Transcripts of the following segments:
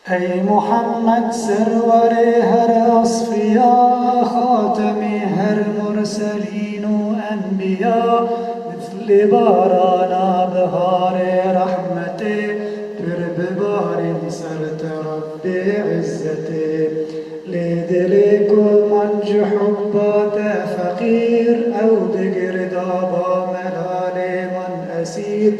ای محمد سرور هر اصفیا، خاتم هر مرسلین و انبیا، مثل باران بهار رحمت پر ببارین سرت رب عزت. لدل کل من حبات فقیر او دگردابا ملال من اسیر.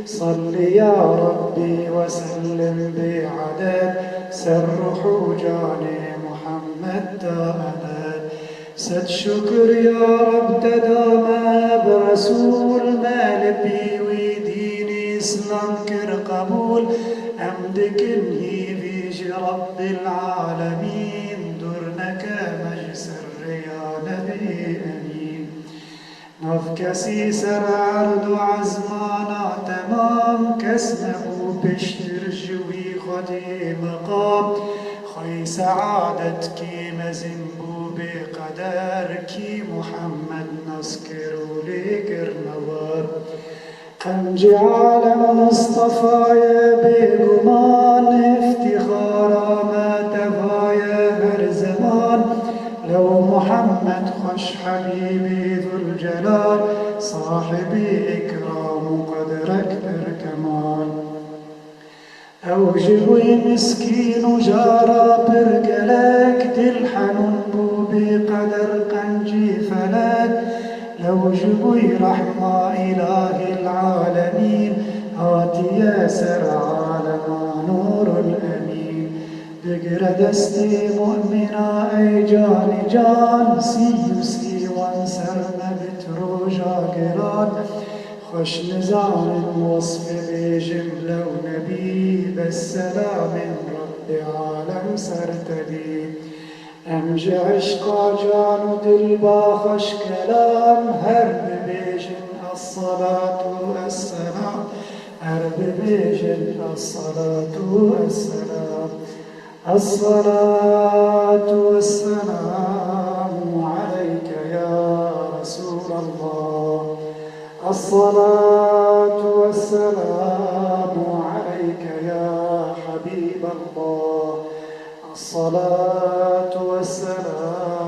صل یا ربی وسلم بعدد سر حوجان محمد تا أبد. صد شكر يا رب تدام برسول مالبي ودين إسلام كر قبول. أمدك في رب العالمين درنك مجسر يا نبي أمين. نفكسي سر عرض عزمانا تمام كسنه بشتر جوي خدي مقام. خي سعادتك مزنبو بقدرك محمد نسكر لك النوار. أنجي عالم مصطفى بقمان افتخارا ما تفايا هر زمان. لو محمد خش حبيبي ذو الجلال صاحبي إكرام قدرك بركمال. أو جوي مسكين جارا برقلك تلحن بو بقدر قنجي فلك. لو جوي رحمة إله العالمين هاتي يا سر عالم نور الأمين. دقر دستي مؤمنا أي جان جان سي وانسر مبترو جاقران. خوش نزان وصف بجملة ونبي بالسلام رب عالم سرتدي. أمج عشقا جان دلبا خوش كلام هرب بيجن الصلاة والسلام. هرب بيجن الصلاة والسلام. الصلاة والسلام عليك يا رسول الله. الصلاة والسلام عليك يا حبيب الله. الصلاة والسلام